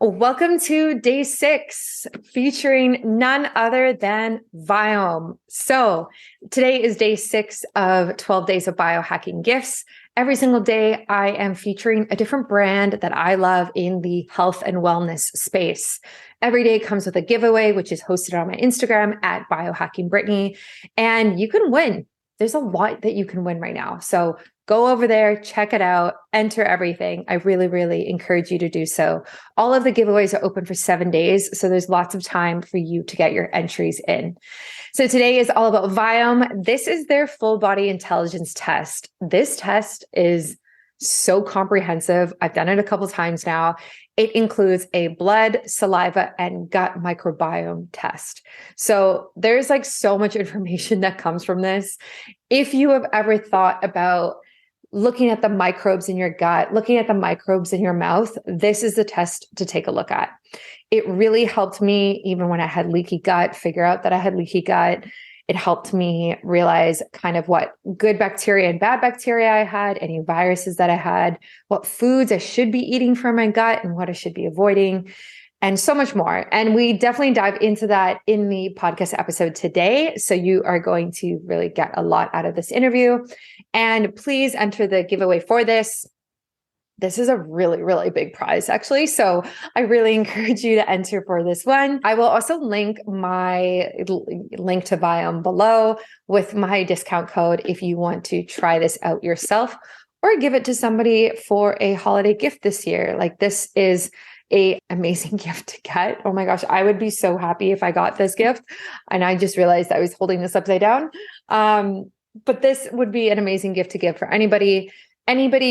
Welcome to day 6, featuring none other than Viome. So today is day 6 of 12 days of biohacking gifts. Every single day, I am featuring a different brand that I love in the health and wellness space. Every day comes with a giveaway, which is hosted on my Instagram at biohackingbrittany, and you can win. There's a lot that you can win right now. So go over there, check it out, enter everything. I really, really encourage you to do so. All of the giveaways are open for 7 days, so there's lots of time for you to get your entries in. So today is all about Viome. This is their full body intelligence test. This test is so comprehensive. I've done it a couple times now. It includes a blood, saliva, and gut microbiome test. So there's like so much information that comes from this. If you have ever thought about looking at the microbes in your gut, looking at the microbes in your mouth, this is the test to take a look at. It really helped me, even when I had leaky gut, figure out that I had leaky gut. It helped me realize kind of what good bacteria and bad bacteria I had, any viruses that I had, what foods I should be eating for my gut and what I should be avoiding, and so much more. And we definitely dive into that in the podcast episode today. So you are going to really get a lot out of this interview. And please enter the giveaway for this. This is a really, really big prize, actually. So I really encourage you to enter for this one. I will also link my link to Viome below with my discount code if you want to try this out yourself or give it to somebody for a holiday gift this year. Like, this is an amazing gift to get. Oh my gosh, I would be so happy if I got this gift. And I just realized I was holding this upside down. But this would be an amazing gift to give for anybody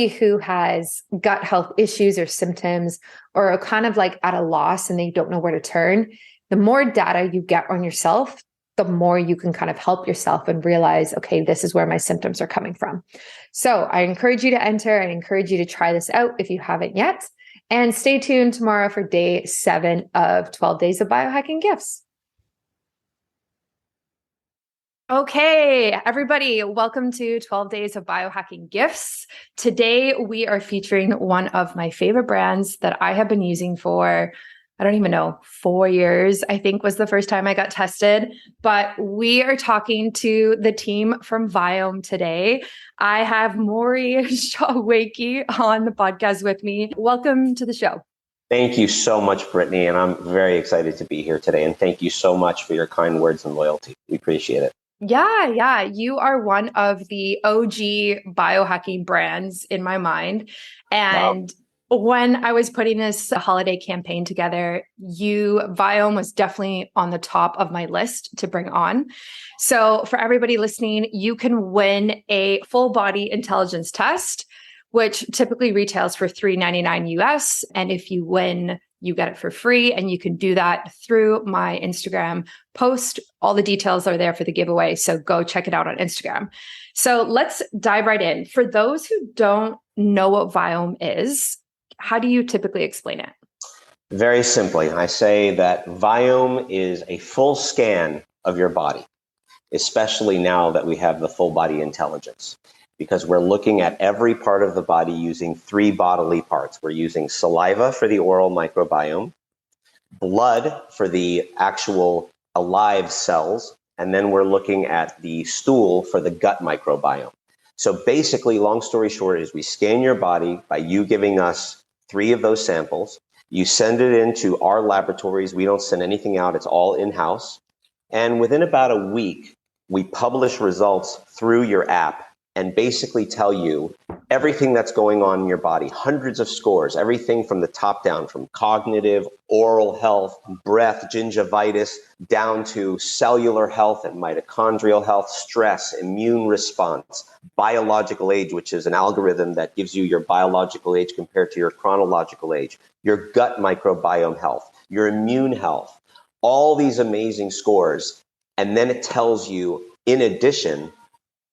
who has gut health issues or symptoms, or are kind of like at a loss and they don't know where to turn. The more data you get on yourself, the more you can kind of help yourself and realize, okay, this is where my symptoms are coming from. So I encourage you to enter and encourage you to try this out if you haven't yet. And stay tuned tomorrow for day 7 of 12 days of biohacking gifts. Okay, everybody, welcome to 12 days of biohacking gifts. Today, we are featuring one of my favorite brands that I have been using for, I don't even know, 4 years, I think was the first time I got tested. But we are talking to the team from Viome today. I have Morri Choiwalki on the podcast with me. Welcome to the show. Thank you so much, Brittany, and I'm very excited to be here today. And thank you so much for your kind words and loyalty. We appreciate it. Yeah. You are one of the OG biohacking brands in my mind. And when I was putting this holiday campaign together, Viome was definitely on the top of my list to bring on. So for everybody listening, you can win a full body intelligence test, which typically retails for $3.99 US. And if you win, you get it for free, and you can do that through my Instagram post. All the details are there for the giveaway, so go check it out on Instagram. So let's dive right in. For those who don't know what Viome is, how do you typically explain it? Very simply, I say that Viome is a full scan of your body, especially now that we have the full body intelligence, because we're looking at every part of the body using 3 bodily parts. We're using saliva for the oral microbiome, blood for the actual alive cells, and then we're looking at the stool for the gut microbiome. So basically, long story short, is we scan your body by you giving us 3 of those samples. You send it into our laboratories. We don't send anything out. It's all in-house. And within about a week, we publish results through your app and basically tell you everything that's going on in your body, hundreds of scores, everything from the top down, from cognitive, oral health, breath, gingivitis, down to cellular health and mitochondrial health, stress, immune response, biological age, which is an algorithm that gives you your biological age compared to your chronological age, your gut microbiome health, your immune health, all these amazing scores. And then it tells you, in addition,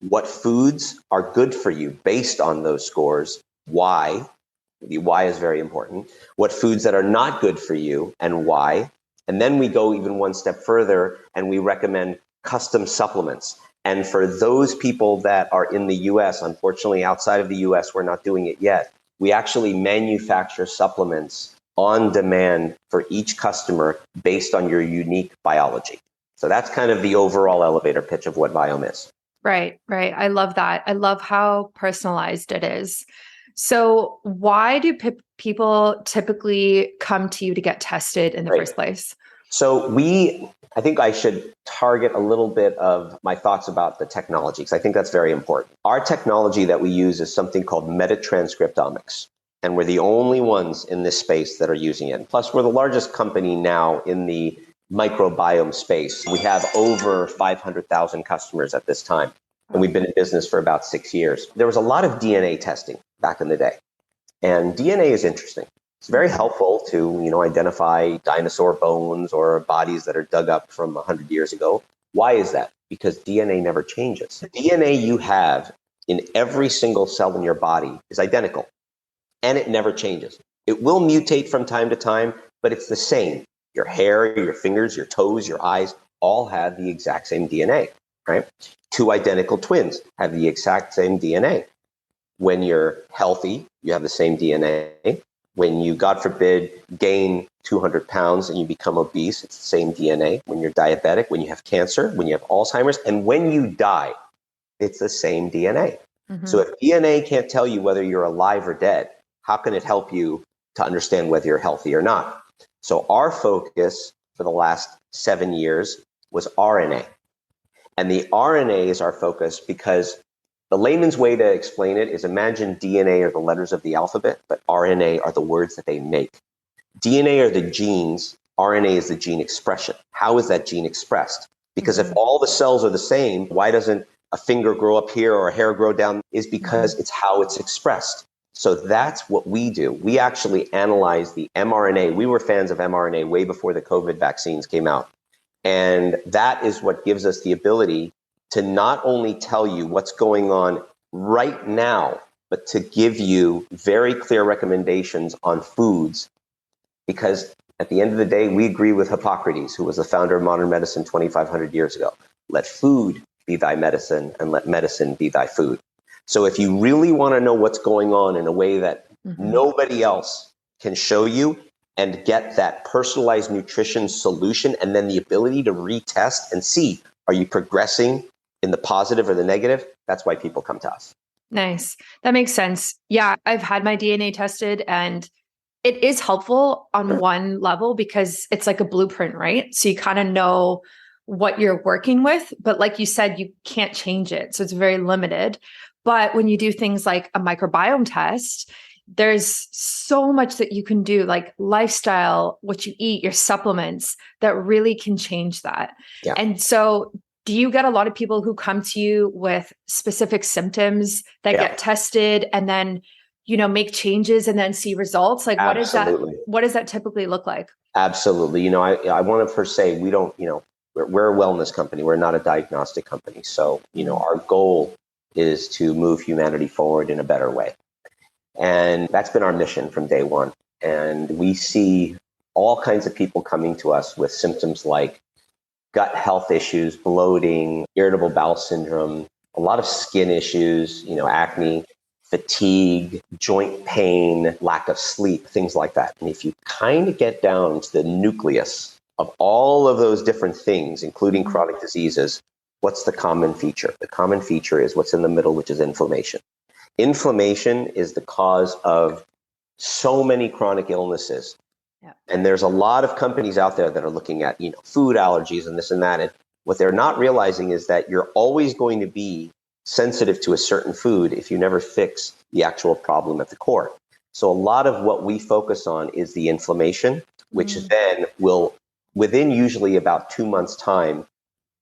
what foods are good for you based on those scores, why. The why is very important. What foods that are not good for you and why. And then we go even one step further and we recommend custom supplements. And for those people that are in the US, unfortunately outside of the US, we're not doing it yet. We actually manufacture supplements on demand for each customer based on your unique biology. So that's kind of the overall elevator pitch of what Viome is. Right, right. I love that. I love how personalized it is. So why do people typically come to you to get tested in the Right. first place? So I think I should target a little bit of my thoughts about the technology, because I think that's very important. Our technology that we use is something called metatranscriptomics, and we're the only ones in this space that are using it. Plus, we're the largest company now in the microbiome space. We have over 500,000 customers at this time, and we've been in business for about 6 years. There was a lot of DNA testing back in the day, and DNA is interesting. It's very helpful to, identify dinosaur bones or bodies that are dug up from 100 years ago. Why is that? Because DNA never changes. The DNA you have in every single cell in your body is identical, and it never changes. It will mutate from time to time, but it's the same. Your hair, your fingers, your toes, your eyes all have the exact same DNA, right? Two identical twins have the exact same DNA. When you're healthy, you have the same DNA. When you, God forbid, gain 200 pounds and you become obese, it's the same DNA. When you're diabetic, when you have cancer, when you have Alzheimer's, and when you die, it's the same DNA. Mm-hmm. So if DNA can't tell you whether you're alive or dead, how can it help you to understand whether you're healthy or not? So our focus for the last 7 years was RNA. And the RNA is our focus because the layman's way to explain it is, imagine DNA are the letters of the alphabet, but RNA are the words that they make. DNA are the genes, RNA is the gene expression. How is that gene expressed? Because if all the cells are the same, why doesn't a finger grow up here or a hair grow down? Is because it's how it's expressed. So that's what we do. We actually analyze the mRNA. We were fans of mRNA way before the COVID vaccines came out. And that is what gives us the ability to not only tell you what's going on right now, but to give you very clear recommendations on foods. Because at the end of the day, we agree with Hippocrates, who was the founder of modern medicine 2,500 years ago. Let food be thy medicine, and let medicine be thy food. So if you really want to know what's going on in a way that nobody else can show you, and get that personalized nutrition solution, and then the ability to retest and see, are you progressing in the positive or the negative? That's why people come to us. Nice. That makes sense. Yeah, I've had my DNA tested, and it is helpful on one level because it's like a blueprint, right? So you kind of know what you're working with, but like you said, you can't change it. So it's very limited. But when you do things like a microbiome test, there's so much that you can do, like lifestyle, what you eat, your supplements, that really can change that. Yeah. And so do you get a lot of people who come to you with specific symptoms that get tested and then, make changes and then see results? Like, what is that? What does that typically look like? Absolutely. I want to first say, we don't, we're a wellness company. We're not a diagnostic company. So, our goal is to move humanity forward in a better way. And that's been our mission from day one. And we see all kinds of people coming to us with symptoms like gut health issues, bloating, irritable bowel syndrome, a lot of skin issues, acne, fatigue, joint pain, lack of sleep, things like that. And if you kind of get down to the nucleus of all of those different things, including chronic diseases, what's the common feature? The common feature is what's in the middle, which is inflammation. Inflammation is the cause of so many chronic illnesses. Yeah. And there's a lot of companies out there that are looking at, food allergies and this and that. And what they're not realizing is that you're always going to be sensitive to a certain food if you never fix the actual problem at the core. So a lot of what we focus on is the inflammation, which then will, within usually about 2 months' time,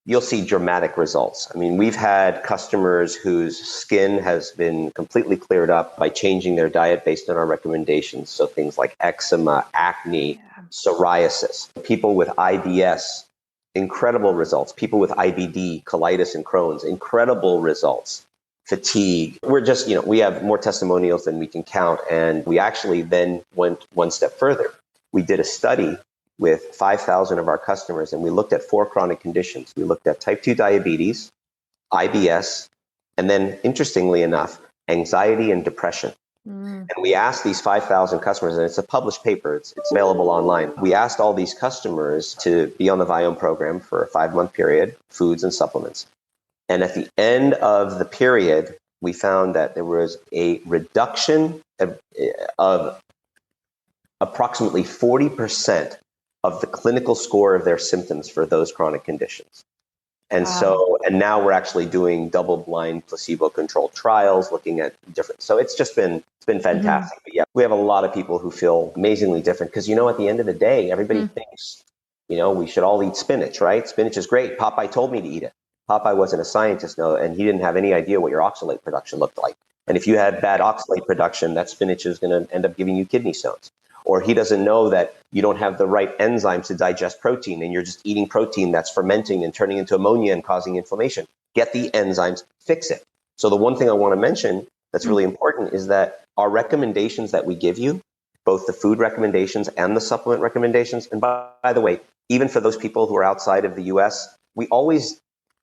you'll see dramatic results. I mean, we've had customers whose skin has been completely cleared up by changing their diet based on our recommendations. So things like eczema, acne, psoriasis. People with IBS, incredible results. People with IBD, colitis and Crohn's, incredible results. Fatigue. We're just, we have more testimonials than we can count. And we actually then went one step further. We did a study with 5,000 of our customers, and we looked at 4 chronic conditions. We looked at type 2 diabetes, IBS, and then, interestingly enough, anxiety and depression. Mm. And we asked these 5,000 customers, and it's a published paper, it's available online. We asked all these customers to be on the Viome program for a 5-month period, foods and supplements. And at the end of the period, we found that there was a reduction of approximately 40% of the clinical score of their symptoms for those chronic conditions. And Wow. and now we're actually doing double-blind placebo-controlled trials looking at different. So it's been Mhm. fantastic. But yeah, we have a lot of people who feel amazingly different because, at the end of the day, everybody Mm. thinks, we should all eat spinach, right? Spinach is great. Popeye told me to eat it. Popeye wasn't a scientist, no, and he didn't have any idea what your oxalate production looked like. And if you had bad oxalate production, that spinach is going to end up giving you kidney stones. Or he doesn't know that you don't have the right enzymes to digest protein and you're just eating protein that's fermenting and turning into ammonia and causing inflammation. Get the enzymes, fix it. So the one thing I want to mention that's really important is that our recommendations that we give you, both the food recommendations and the supplement recommendations, and by the way, even for those people who are outside of the US, we always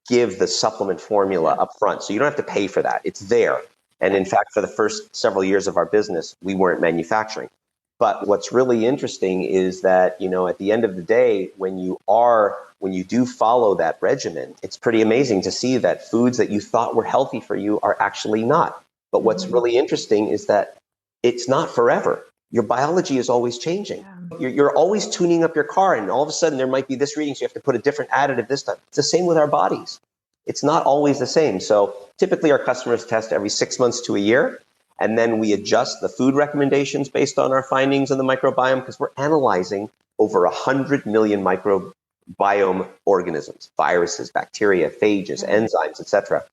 give the supplement formula up front. So you don't have to pay for that. It's there. And in fact, for the first several years of our business, we weren't manufacturing. But what's really interesting is that, at the end of the day, when you do follow that regimen, it's pretty amazing to see that foods that you thought were healthy for you are actually not. But what's really interesting is that it's not forever. Your biology is always changing. Yeah. You're always tuning up your car, and all of a sudden there might be this reading, so you have to put a different additive this time. It's the same with our bodies. It's not always the same. So typically our customers test every 6 months to a year. And then we adjust the food recommendations based on our findings in the microbiome because we're analyzing over 100 million microbiome organisms, viruses, bacteria, phages, enzymes, etc.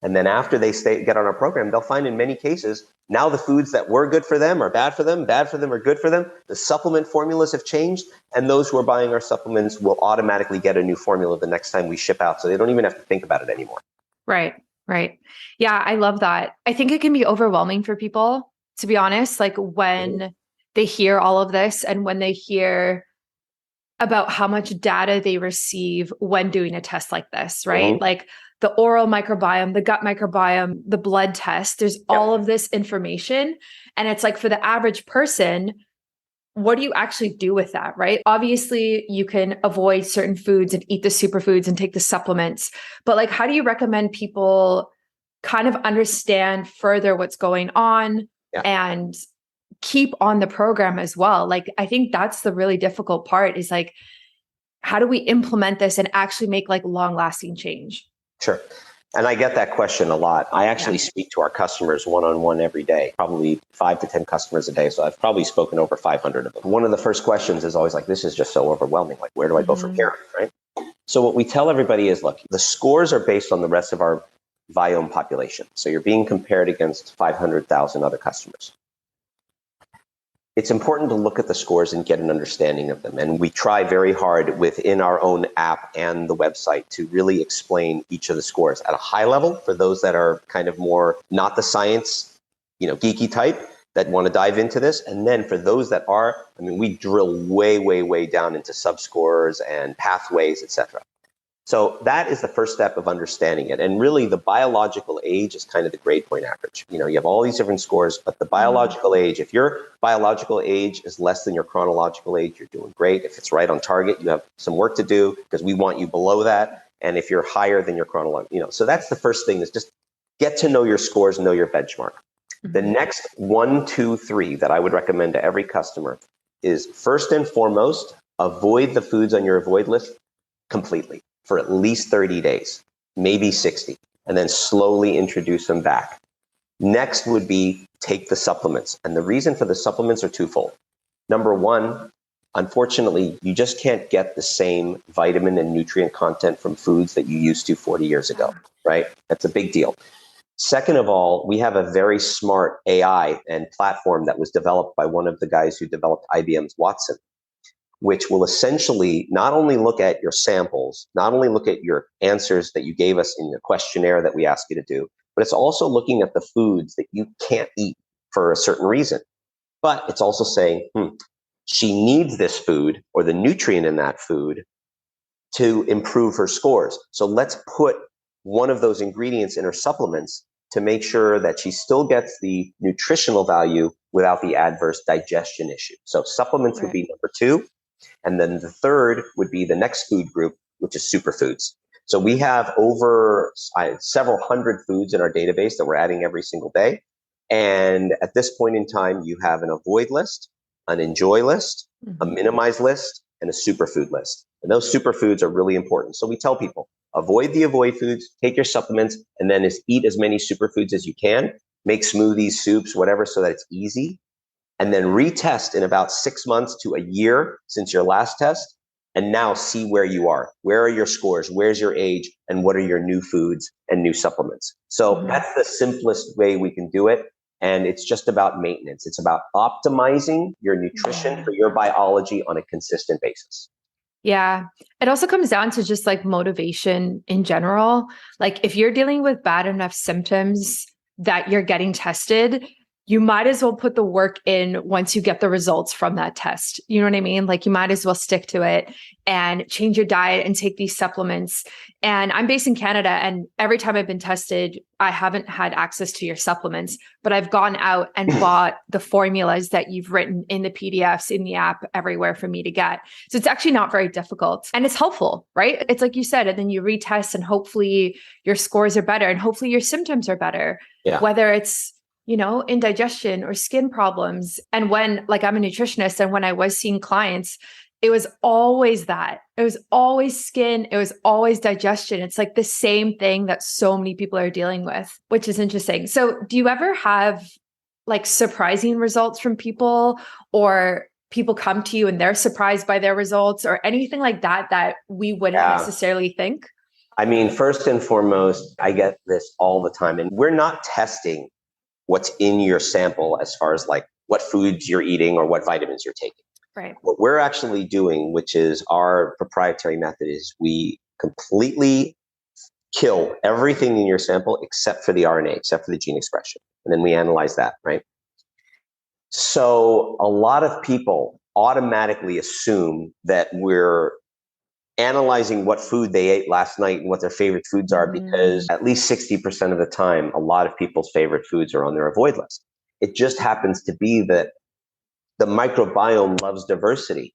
And then after they get on our program, they'll find in many cases, now the foods that were good for them are bad for them are good for them. The supplement formulas have changed, and those who are buying our supplements will automatically get a new formula the next time we ship out. So they don't even have to think about it anymore. Right. Right. Yeah, I love that. I think it can be overwhelming for people, to be honest, like when they hear all of this and when they hear about how much data they receive when doing a test like this, right? Like the oral microbiome, the gut microbiome, the blood test, there's all of this information. And it's like for the average person, what do you actually do with that, right? Obviously, you can avoid certain foods and eat the superfoods and take the supplements, but like, how do you recommend people kind of understand further what's going on and keep on the program as well? Like, I think that's the really difficult part is like, how do we implement this and actually make like long lasting change? Sure. And I get that question a lot. I actually speak to our customers one-on-one every day, probably 5 to 10 customers a day. So I've probably spoken over 500 of them. One of the first questions is always like, this is just so overwhelming. Like, where do I go from here? Right. So what we tell everybody is, look, the scores are based on the rest of our Viome population. So you're being compared against 500,000 other customers. It's important to look at the scores and get an understanding of them. And we try very hard within our own app and the website to really explain each of the scores at a high level for those that are kind of more not the science, geeky type that want to dive into this. And then for those that are, we drill way, way, way down into subscores and pathways, etc. So that is the first step of understanding it. And really the biological age is kind of the grade point average. You have all these different scores, but the biological age, if your biological age is less than your chronological age, you're doing great. If it's right on target, you have some work to do because we want you below that. And if you're higher than your chronological, so that's the first thing is just get to know your scores, know your benchmark. The next 1, 2, 3 that I would recommend to every customer is first and foremost, avoid the foods on your avoid list completely for at least 30 days, maybe 60, and then slowly introduce them back. Next would be take the supplements. And the reason for the supplements are twofold. Number one, unfortunately, you just can't get the same vitamin and nutrient content from foods that you used to 40 years ago, right? That's a big deal. Second of all, we have a very smart AI and platform that was developed by one of the guys who developed IBM's Watson, which will essentially not only look at your samples, not only look at your answers that you gave us in the questionnaire that we ask you to do, but it's also looking at the foods that you can't eat for a certain reason. But it's also saying, she needs this food or the nutrient in that food to improve her scores. So let's put one of those ingredients in her supplements to make sure that she still gets the nutritional value without the adverse digestion issue. So supplements would be number two. And then the third would be the next food group, which is superfoods. So we have over several hundred foods in our database that we're adding every single day. And at this point in time, you have an avoid list, an enjoy list, a minimize list, and a superfood list. And those superfoods are really important. So we tell people, avoid the avoid foods, take your supplements, and then eat as many superfoods as you can. Make smoothies, soups, whatever, so that it's easy. And then retest in about 6 months to a year since your last test. And now see where you are. Where are your scores? Where's your age? And what are your new foods and new supplements? So that's the simplest way we can do it. And it's just about maintenance. It's about optimizing your nutrition for your biology on a consistent basis. Yeah. It also comes down to just like motivation in general. Like if you're dealing with bad enough symptoms that you're getting tested, you might as well put the work in once you get the results from that test. You know what I mean? Like you might as well stick to it and change your diet and take these supplements. And I'm based in Canada, and every time I've been tested, I haven't had access to your supplements, but I've gone out and bought the formulas that you've written in the PDFs, in the app, everywhere for me to get. So it's actually not very difficult and it's helpful, right? It's like you said, and then you retest and hopefully your scores are better and hopefully your symptoms are better, whether it's indigestion or skin problems. And when, like, I'm a nutritionist, and when I was seeing clients, it was always that. It was always skin. It was always digestion. It's like the same thing that so many people are dealing with, which is interesting. So do you ever have like surprising results from people, or people come to you and they're surprised by their results, or anything like that that we wouldn't necessarily think? I mean, first and foremost, I get this all the time, and we're not testing what's in your sample as far as like what foods you're eating or what vitamins you're taking. Right. What we're actually doing, which is our proprietary method, is we completely kill everything in your sample except for the RNA, except for the gene expression. And then we analyze that, right? So a lot of people automatically assume that we're analyzing what food they ate last night and what their favorite foods are, because at least 60% of the time, a lot of people's favorite foods are on their avoid list. It just happens to be that the microbiome loves diversity.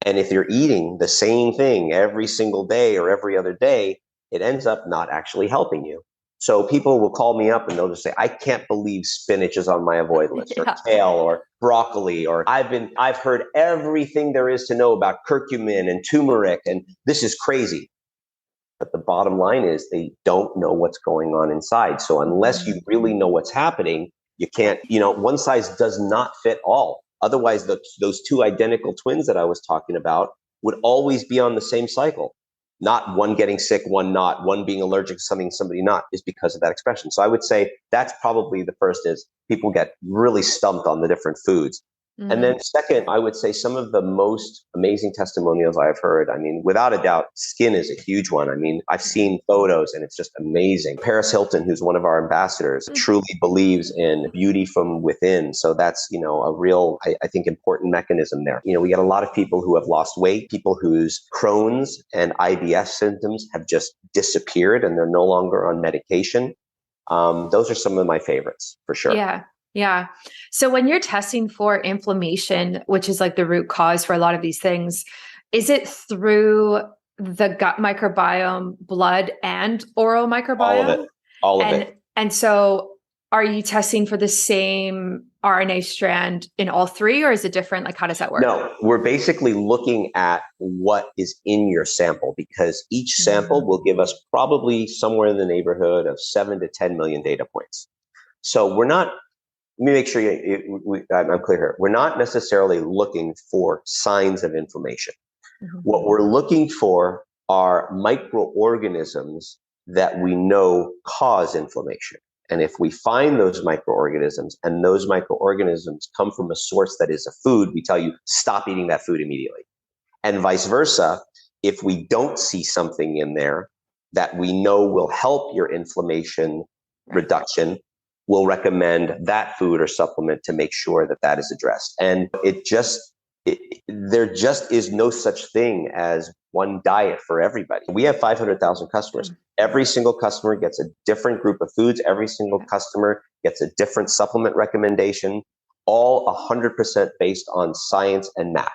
And if you're eating the same thing every single day or every other day, it ends up not actually helping you. So people will call me up and they'll just say, I can't believe spinach is on my avoid list, or kale, or broccoli, or I've heard everything there is to know about curcumin and turmeric, and this is crazy. But the bottom line is they don't know what's going on inside. So unless you really know what's happening, you can't, one size does not fit all. Otherwise, those two identical twins that I was talking about would always be on the same cycle. Not one getting sick, one not, one being allergic to something, somebody not, is because of that expression. So I would say that's probably the first, is people get really stumped on the different foods. And then second, I would say some of the most amazing testimonials I've heard, I mean, without a doubt, skin is a huge one. I mean, I've seen photos and it's just amazing. Paris Hilton, who's one of our ambassadors, truly believes in beauty from within. So that's, a real, I think, important mechanism there. We get a lot of people who have lost weight, people whose Crohn's and IBS symptoms have just disappeared and they're no longer on medication. Those are some of my favorites for sure. Yeah. So when you're testing for inflammation, which is like the root cause for a lot of these things, is it through the gut microbiome, blood, and oral microbiome? All of it. And so are you testing for the same RNA strand in all three, or is it different? Like, how does that work? No, we're basically looking at what is in your sample, because each sample will give us probably somewhere in the neighborhood of 7 to 10 million data points. So we're not, let me make sure I'm clear here. We're not necessarily looking for signs of inflammation. What we're looking for are microorganisms that we know cause inflammation. And if we find those microorganisms, and those microorganisms come from a source that is a food, we tell you, stop eating that food immediately. And vice versa, if we don't see something in there that we know will help your inflammation reduction, we'll recommend that food or supplement to make sure that that is addressed. And it just There just is no such thing as one diet for everybody. We have 500,000 customers. Every single customer gets a different group of foods. Every single customer gets a different supplement recommendation, all 100% based on science and math.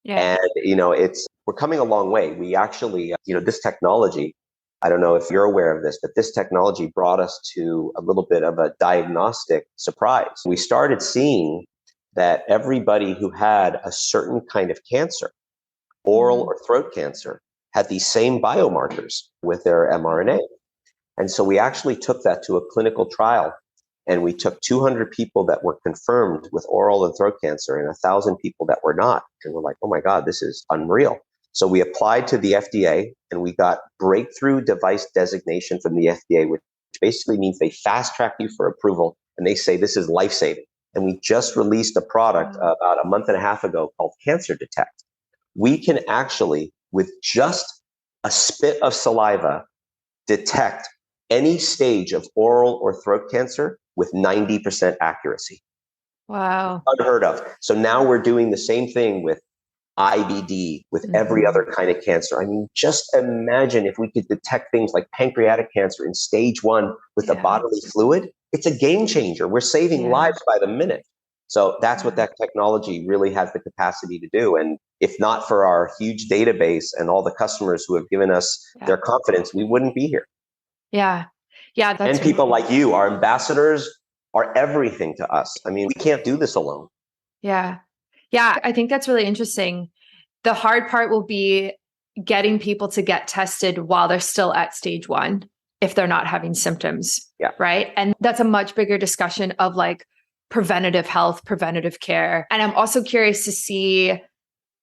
Yeah. And, we're coming a long way. We actually, this technology, I don't know if you're aware of this, but this technology brought us to a little bit of a diagnostic surprise. We started seeing that everybody who had a certain kind of cancer, oral or throat cancer, had these same biomarkers with their mRNA. And so we actually took that to a clinical trial, and we took 200 people that were confirmed with oral and throat cancer and 1,000 people that were not. And we're like, oh my God, this is unreal. So we applied to the FDA and we got breakthrough device designation from the FDA, which basically means they fast track you for approval and they say this is life-saving. And we just released a product about a month and a half ago called Cancer Detect. We can actually, with just a spit of saliva, detect any stage of oral or throat cancer with 90% accuracy. Wow. Unheard of. So now we're doing the same thing with IBD, with every other kind of cancer. I mean, just imagine if we could detect things like pancreatic cancer in stage 1 with a bodily fluid. It's a game changer. We're saving lives by the minute. So that's what that technology really has the capacity to do. And if not for our huge database and all the customers who have given us their confidence, we wouldn't be here. Yeah. Yeah. That's and people like you, our ambassadors, are everything to us. I mean, we can't do this alone. Yeah. Yeah. I think that's really interesting. The hard part will be getting people to get tested while they're still at stage 1, if they're not having symptoms. Yeah. Right. And that's a much bigger discussion of like preventative health, preventative care. And I'm also curious to see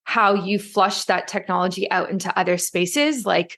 how you flush that technology out into other spaces, like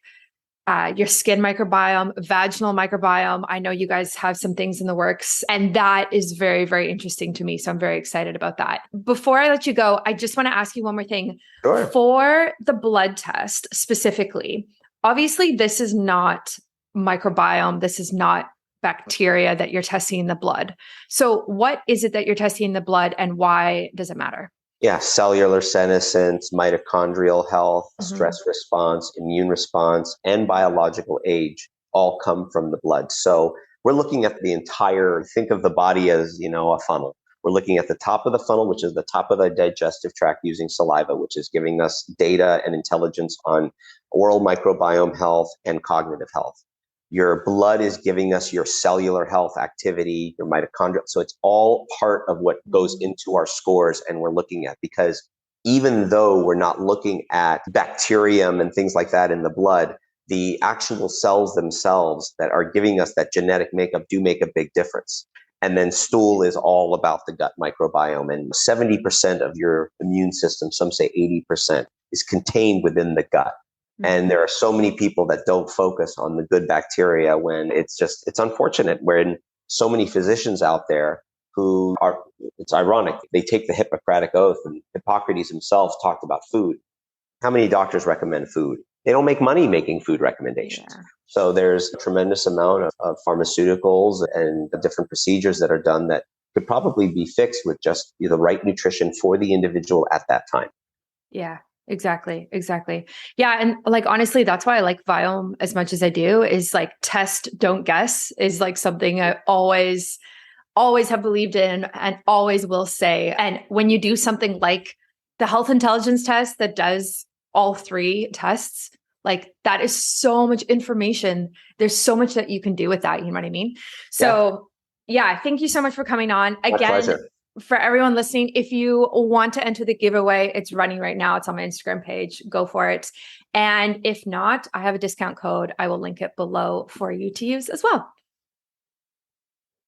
your skin microbiome, vaginal microbiome. I know you guys have some things in the works, and that is very, very interesting to me. So I'm very excited about that. Before I let you go, I just want to ask you one more thing. Sure. For the blood test specifically, obviously this is not microbiome. This is not bacteria that you're testing in the blood. So what is it that you're testing in the blood, and why does it matter? Yeah, cellular senescence, mitochondrial health, stress response, immune response, and biological age all come from the blood. So we're looking at the entire, think of the body as, a funnel. We're looking at the top of the funnel, which is the top of the digestive tract, using saliva, which is giving us data and intelligence on oral microbiome health and cognitive health. Your blood is giving us your cellular health activity, your mitochondria. So it's all part of what goes into our scores and we're looking at, because even though we're not looking at bacterium and things like that in the blood, the actual cells themselves that are giving us that genetic makeup do make a big difference. And then stool is all about the gut microbiome, and 70% of your immune system, some say 80%, is contained within the gut. And there are so many people that don't focus on the good bacteria, when it's unfortunate, when so many physicians out there who are, it's ironic, they take the Hippocratic Oath, and Hippocrates himself talked about food. How many doctors recommend food? They don't make money making food recommendations. Yeah. So there's a tremendous amount of pharmaceuticals and different procedures that are done that could probably be fixed with just the right nutrition for the individual at that time. Yeah. Exactly. Yeah. And like, honestly, that's why I like Viome as much as I do, is like test, don't guess, is like something I always have believed in and always will say. And when you do something like the health intelligence test that does all 3 tests, like that is so much information. There's so much that you can do with that. You know what I mean? So yeah, thank you so much for coming on. Again, my pleasure. For everyone listening, if you want to enter the giveaway, it's running right now. It's on my Instagram page. Go for it. And if not, I have a discount code. I will link it below for you to use as well.